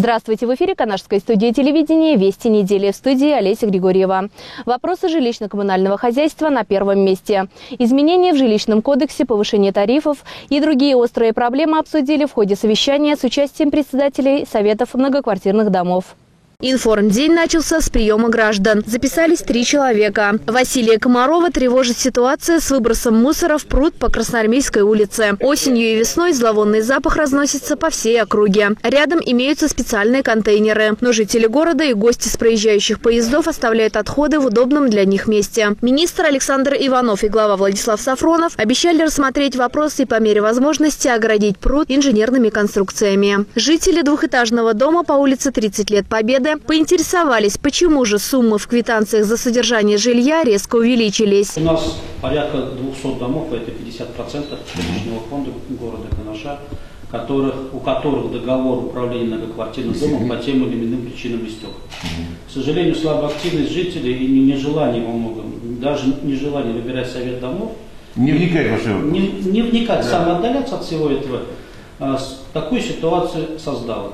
Здравствуйте! В эфире Канашской студии телевидения «Вести недели». В студии Олеся Григорьева. Вопросы жилищно-коммунального хозяйства на первом месте. Изменения в жилищном кодексе, повышение тарифов и другие острые проблемы обсудили в ходе совещания с участием председателей советов многоквартирных домов. Информдень начался с приема граждан. Записались 3 человека. Василия Комарова тревожит ситуация с выбросом мусора в пруд по Красноармейской улице. Осенью и весной зловонный запах разносится по всей округе. Рядом имеются специальные контейнеры. Но жители города и гости с проезжающих поездов оставляют отходы в удобном для них месте. Министр Александр Иванов и глава Владислав Сафронов обещали рассмотреть вопрос и по мере возможности оградить пруд инженерными конструкциями. Жители двухэтажного дома по улице 30 лет Победы поинтересовались, почему же суммы в квитанциях за содержание жилья резко увеличились. У нас порядка 200 домов, это 50% жилищного фонда города Канаша, у которых договор управления многоквартирным домом по тем или иным причинам истек. К сожалению, слабая активность жителей и нежелание во многом, даже нежелание выбирать совет домов, не вникать во все. Не вникать, самоотдаляться от всего этого, такую ситуацию создало.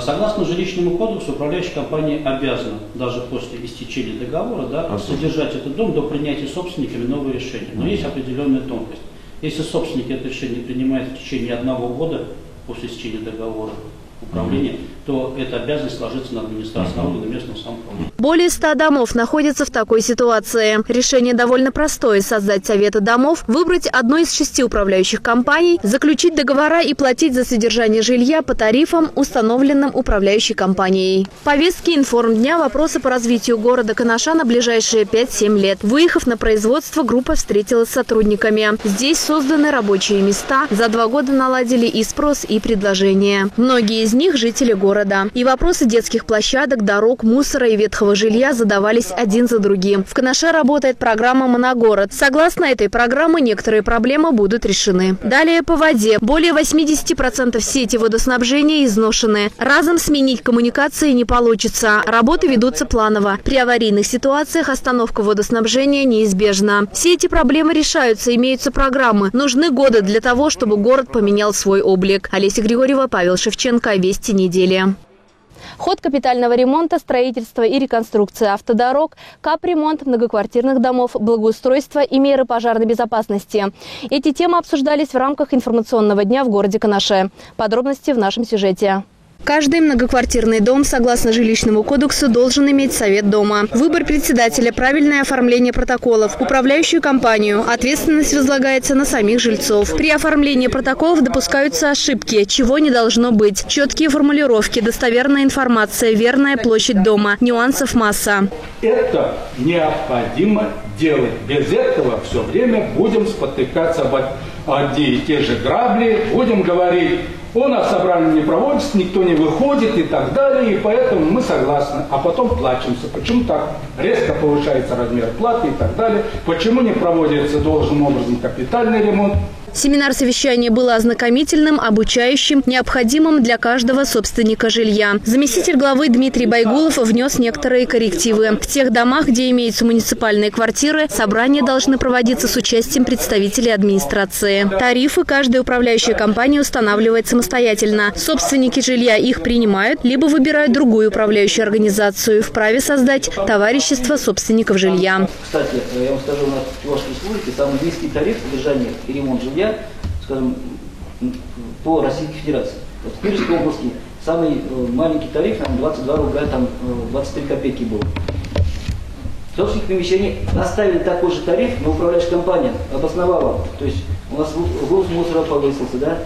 Согласно жилищному кодексу, управляющая компания обязана даже после истечения договора содержать этот дом до принятия собственниками нового решения. Но есть определенная тонкость. Если собственник это решение принимает в течение 1 года после истечения договора управления, то эта обязанность ложится на администрацию народа, на местном самоуправлении. Более 100 домов находятся в такой ситуации. Решение довольно простое – создать советы домов, выбрать одну из 6 управляющих компаний, заключить договора и платить за содержание жилья по тарифам, установленным управляющей компанией. В повестке информдня вопросы по развитию города Канаша на ближайшие 5-7 лет. Выехав на производство, группа встретилась с сотрудниками. Здесь созданы рабочие места. За 2 года наладили и спрос, и предложение. Многие из них – жители города. И вопросы детских площадок, дорог, мусора и ветхого жилья задавались один за другим. В Канаше работает программа «Моногород». Согласно этой программе, некоторые проблемы будут решены. Далее по воде. Более 80% сети водоснабжения изношены. Разом сменить коммуникации не получится. Работы ведутся планово. При аварийных ситуациях остановка водоснабжения неизбежна. Все эти проблемы решаются, имеются программы. Нужны годы для того, чтобы город поменял свой облик. Олеся Григорьева, Павел Шевченко. Вести недели. Ход капитального ремонта, строительства и реконструкции автодорог, капремонт многоквартирных домов, благоустройство и меры пожарной безопасности. Эти темы обсуждались в рамках информационного дня в городе Канаше. Подробности в нашем сюжете. Каждый многоквартирный дом, согласно жилищному кодексу, должен иметь совет дома. Выбор председателя, правильное оформление протоколов, управляющую компанию. Ответственность возлагается на самих жильцов. При оформлении протоколов допускаются ошибки, чего не должно быть. Четкие формулировки, достоверная информация, верная площадь дома. Нюансов масса. Это необходимо делать. Без этого все время будем спотыкаться об одни и те же грабли, будем говорить: у нас собрание не проводится, никто не выходит и так далее, и поэтому мы согласны. А потом плачемся, почему так резко повышается размер платы и так далее, почему не проводится должным образом капитальный ремонт. Семинар-совещание было ознакомительным, обучающим, необходимым для каждого собственника жилья. Заместитель главы Дмитрий Байгулов внес некоторые коррективы. В тех домах, где имеются муниципальные квартиры, собрания должны проводиться с участием представителей администрации. Тарифы каждая управляющая компания устанавливает самостоятельно. Собственники жилья их принимают, либо выбирают другую управляющую организацию, вправе создать товарищество собственников жилья. Кстати, я вам скажу, у нас в Чувашской республике самый низкий тариф содержания и ремонт жилья, скажем, по Российской Федерации. Вот в Кировской области самый маленький тариф, там 22 рубля, там 23 копейки был. Собственник помещений оставили такой же тариф, но управляющая компания обосновала. То есть у нас груз мусора повысился, да,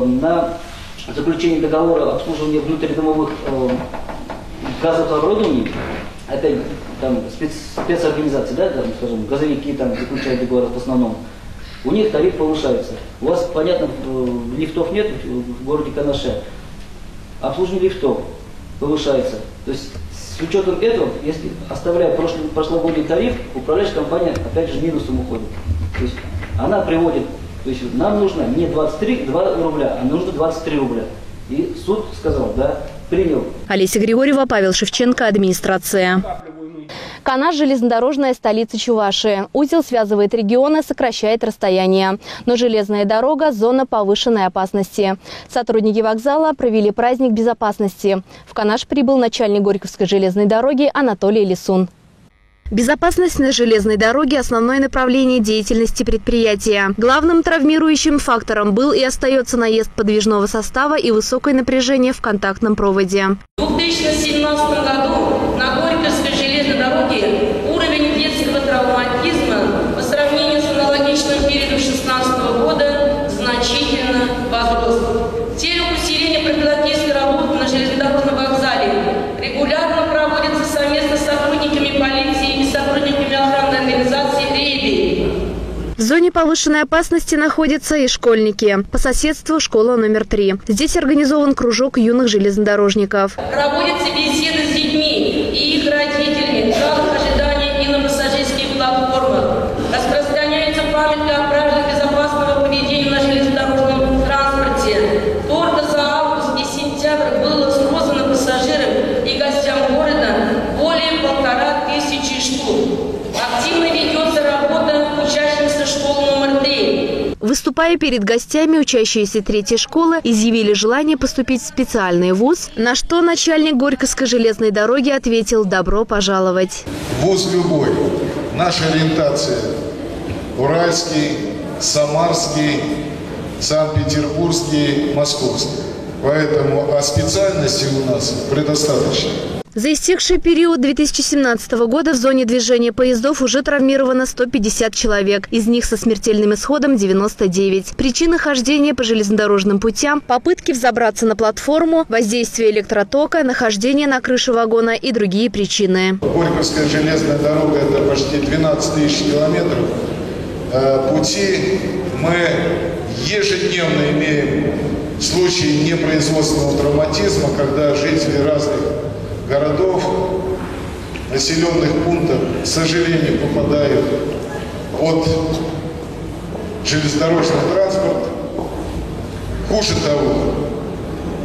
на заключение договора обслуживания внутридомовых газовых оборудований, опять там спецорганизации, да, там, скажем, газовики там заключают договор в основном. У них тариф повышается. У вас, понятно, лифтов нет в городе Канаше. Обслуживание лифтов повышается. То есть с учетом этого, если оставляя прошлогодний тариф, управляющая компания опять же минусом уходит. То есть она приводит, то есть нам нужно не 22 рубля, а нужно 23 рубля. И суд сказал, да, принял. Олеся Григорьева, Павел Шевченко, администрация. Канаш – железнодорожная столица Чувашии. Узел связывает регионы, сокращает расстояние. Но железная дорога – зона повышенной опасности. Сотрудники вокзала провели праздник безопасности. В Канаш прибыл начальник Горьковской железной дороги Анатолий Лисун. Безопасность на железной дороге – основное направление деятельности предприятия. Главным травмирующим фактором был и остается наезд подвижного состава и высокое напряжение в контактном проводе. В 2017 году на Горьковской железной дороге уровень детского травматизма по сравнению с аналогичным периодом 2016 года значительно возрос. В целях усиления профилактической работы на железнодорожном вокзале регулярно проводятся совместно с сотрудниками полиции и сотрудниками охранной организации рейды. В зоне повышенной опасности находятся и школьники. По соседству школа номер 3. Здесь организован кружок юных железнодорожников. Проводятся беседы с детьми и их родителями в залах ожидания и на пассажирских платформах. Распространяется памятка о правилах безопасного поведения на железнодорожном транспорте. Только за август и сентябрь было сбросано пассажирам и гостям города более 1500 штук. Активно ведется работа учащимся школы номер 3. Выступая перед гостями, учащиеся 3-й школы изъявили желание поступить в специальный вуз, на что начальник Горьковской железной дороги ответил: «Добро пожаловать». Вуз любой. Наша ориентация – Уральский, Самарский, Санкт-Петербургский, Московский. Поэтому специальностей у нас предостаточно. За истекший период 2017 года в зоне движения поездов уже травмировано 150 человек. Из них со смертельным исходом 99. Причины хождения по железнодорожным путям – попытки взобраться на платформу, воздействие электротока, нахождение на крыше вагона и другие причины. Горьковская железная дорога – это почти 12 тысяч километров пути. Мы ежедневно имеем случаи непроизводственного травматизма, когда жители разных городов, населенных пунктов, к сожалению, попадают под железнодорожный транспорт. Хуже того,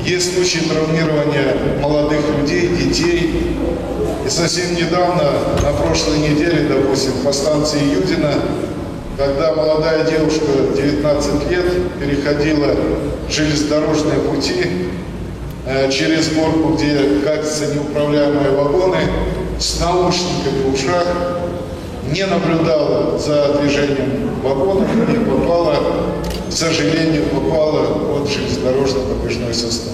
есть случаи травмирования молодых людей, детей. И совсем недавно, на прошлой неделе, допустим, по станции Юдина, когда молодая девушка 19 лет переходила железнодорожные пути через горку, где катятся неуправляемые вагоны, с наушниками в ушах, не наблюдала за движением вагонов и попала, к сожалению, под железнодорожный подвижной состав.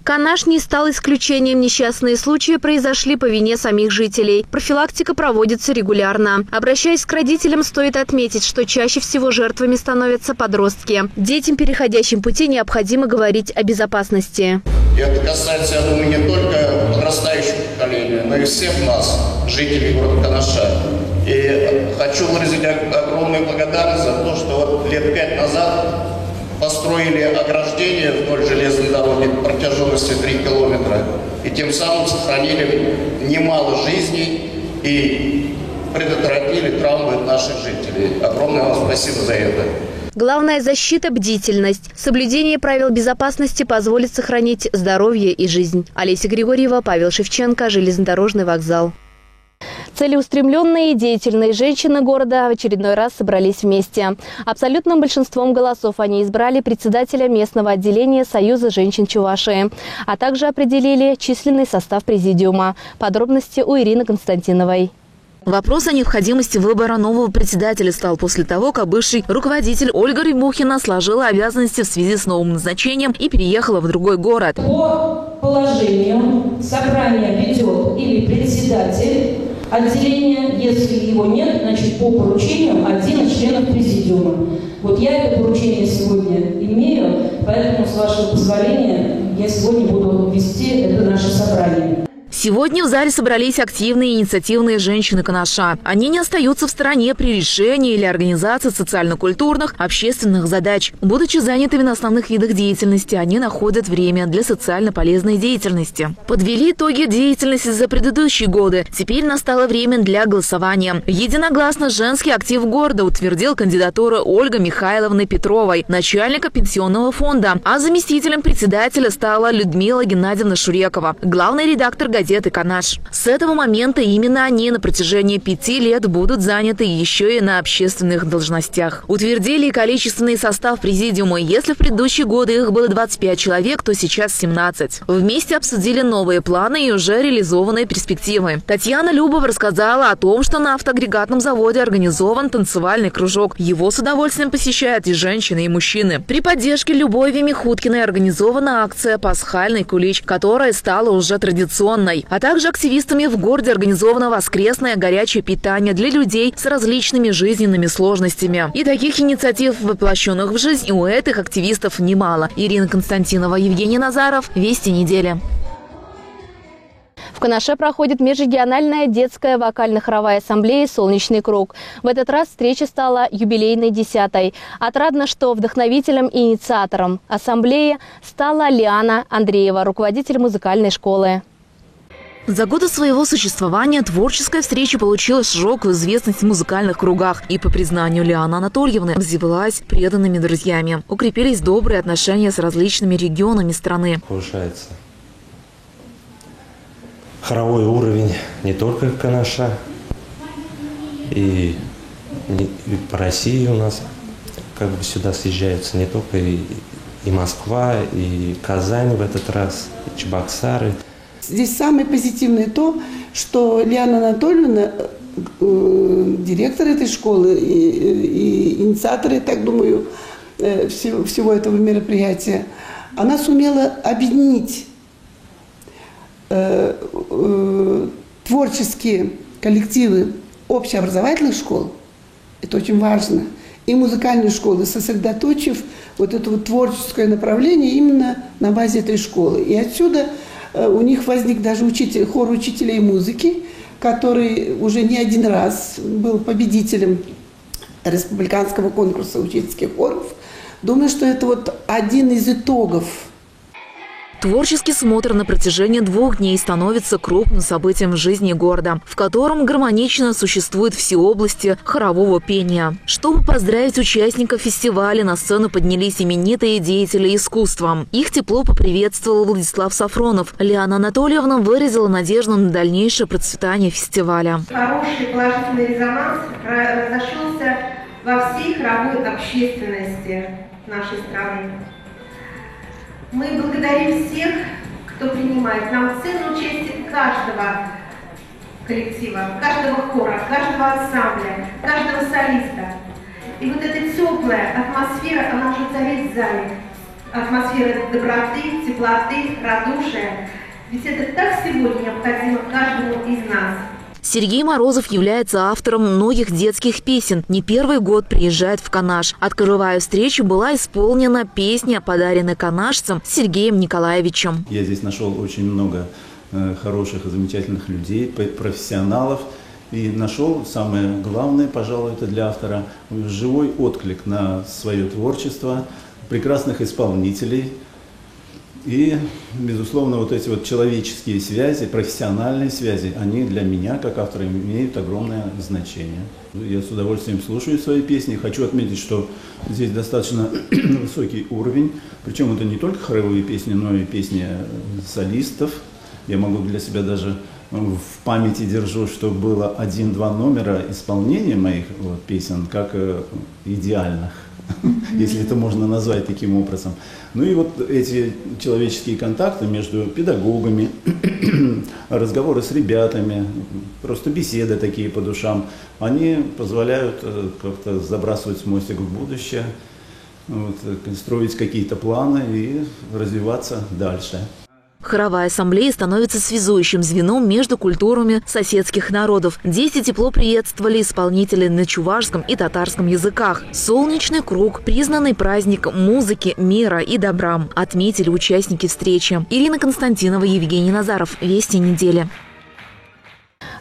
Канаш не стал исключением. Несчастные случаи произошли по вине самих жителей. Профилактика проводится регулярно. Обращаясь к родителям, стоит отметить, что чаще всего жертвами становятся подростки. Детям, переходящим пути, необходимо говорить о безопасности. И это касается, я думаю, не только подрастающего поколения, но и всех нас, жителей города Канаша. И хочу выразить огромную благодарность за то, что вот лет 5 назад построили ограждение вдоль железной дороги протяженностью 3 километра. И тем самым сохранили немало жизней и предотвратили травмы наших жителей. Огромное вам спасибо за это. Главная защита – бдительность. Соблюдение правил безопасности позволит сохранить здоровье и жизнь. Олеся Григорьева, Павел Шевченко, железнодорожный вокзал. Целеустремленные и деятельные женщины города в очередной раз собрались вместе. Абсолютным большинством голосов они избрали председателя местного отделения Союза женщин Чувашии, а также определили численный состав президиума. Подробности у Ирины Константиновой. Вопрос о необходимости выбора нового председателя стал после того, как бывший руководитель Ольга Рябухина сложила обязанности в связи с новым назначением и переехала в другой город. По положению собрание ведет или председатель отделения, если его нет, значит по поручениям один из членов президиума. Вот я это поручение сегодня имею, поэтому, с вашего позволения, я сегодня буду вести это наше собрание. Сегодня в зале собрались активные и инициативные женщины Канаша. Они не остаются в стороне при решении или организации социально-культурных, общественных задач. Будучи занятыми на основных видах деятельности, они находят время для социально полезной деятельности. Подвели итоги деятельности за предыдущие годы. Теперь настало время для голосования. Единогласно женский актив города утвердил кандидатуру Ольги Михайловны Петровой, начальника пенсионного фонда. А заместителем председателя стала Людмила Геннадьевна Шурекова, главный редактор газеты университет и Канаш. С этого момента именно они на протяжении 5 лет будут заняты еще и на общественных должностях. Утвердили количественный состав президиума. Если в предыдущие годы их было 25 человек, то сейчас 17. Вместе обсудили новые планы и уже реализованные перспективы. Татьяна Любова рассказала о том, что на автоагрегатном заводе организован танцевальный кружок. Его с удовольствием посещают и женщины, и мужчины. При поддержке Любови Михуткиной организована акция «Пасхальный кулич», которая стала уже традиционной. А также активистами в городе организовано воскресное горячее питание для людей с различными жизненными сложностями. И таких инициатив, воплощенных в жизнь, у этих активистов немало. Ирина Константинова, Евгений Назаров. Вести недели. В Канаше проходит межрегиональная детская вокально-хоровая ассамблея «Солнечный круг». В этот раз встреча стала юбилейной 10-й. Отрадно, что вдохновителем и инициатором ассамблеи стала Лиана Андреева, руководитель музыкальной школы. За годы своего существования творческая встреча получила широкую известность в музыкальных кругах. И, по признанию Лианы Анатольевны, обзавелась преданными друзьями. Укрепились добрые отношения с различными регионами страны. Повышается хоровой уровень не только Канаша, и по России у нас как бы сюда съезжаются не только и Москва, и Казань в этот раз, и Чебоксары. Здесь самое позитивное то, что Лиана Анатольевна, директор этой школы и инициатор, я так думаю, всего этого мероприятия, она сумела объединить творческие коллективы общеобразовательных школ, это очень важно, и музыкальные школы, сосредоточив вот это вот творческое направление именно на базе этой школы. И отсюда у них возник даже хор учителей музыки, который уже не один раз был победителем республиканского конкурса учительских хоров. Думаю, что это вот один из итогов. Творческий смотр на протяжении 2 дней становится крупным событием в жизни города, в котором гармонично существуют все области хорового пения. Чтобы поздравить участников фестиваля, на сцену поднялись именитые деятели искусства. Их тепло поприветствовал Владислав Сафронов. Лиана Анатольевна выразила надежду на дальнейшее процветание фестиваля. Хороший положительный резонанс разошелся во всей хоровой общественности нашей страны. Мы благодарим всех, кто принимает. Нам ценно участие каждого коллектива, каждого хора, каждого ансамбля, каждого солиста. И вот эта теплая атмосфера, она уже царит в зале. Атмосфера доброты, теплоты, радушия. Ведь это так сегодня необходимо каждому из нас. Сергей Морозов является автором многих детских песен. Не первый год приезжает в Канаш. Открывая встречу, была исполнена песня, подаренная канашцам Сергеем Николаевичем. Я здесь нашел очень много хороших и замечательных людей, профессионалов. И нашел, самое главное, пожалуй, это для автора, живой отклик на свое творчество, прекрасных исполнителей. И, безусловно, вот эти вот человеческие связи, профессиональные связи, они для меня, как автора, имеют огромное значение. Я с удовольствием слушаю свои песни. Хочу отметить, что здесь достаточно высокий уровень. Причем это не только хоровые песни, но и песни солистов. Я могу для себя даже в памяти держу, что было 1-2 номера исполнения моих песен как идеальных. Если это можно назвать таким образом. Ну и вот эти человеческие контакты между педагогами, разговоры с ребятами, просто беседы такие по душам, они позволяют как-то забрасывать с мостик в будущее, строить какие-то планы и развиваться дальше. Хоровая ассамблея становится связующим звеном между культурами соседских народов. Дети тепло приветствовали исполнителей на чувашском и татарском языках. «Солнечный круг» – признанный праздник музыки, мира и добра, отметили участники встречи. Ирина Константинова, Евгений Назаров. Вести недели.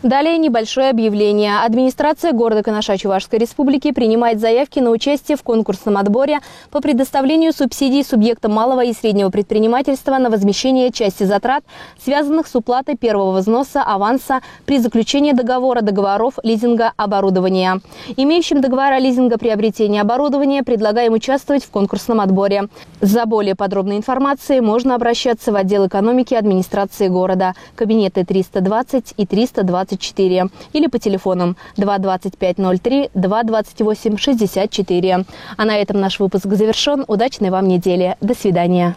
Далее небольшое объявление. Администрация города Канаша Чувашской Республики принимает заявки на участие в конкурсном отборе по предоставлению субсидий субъектам малого и среднего предпринимательства на возмещение части затрат, связанных с уплатой первого взноса аванса при заключении договоров лизинга оборудования. Имеющим договора лизинга приобретения оборудования предлагаем участвовать в конкурсном отборе. За более подробной информацией можно обращаться в отдел экономики администрации города, кабинеты 320 и 324 или по телефонам 22503 228 64. А на этом наш выпуск завершен. Удачной вам недели. До свидания.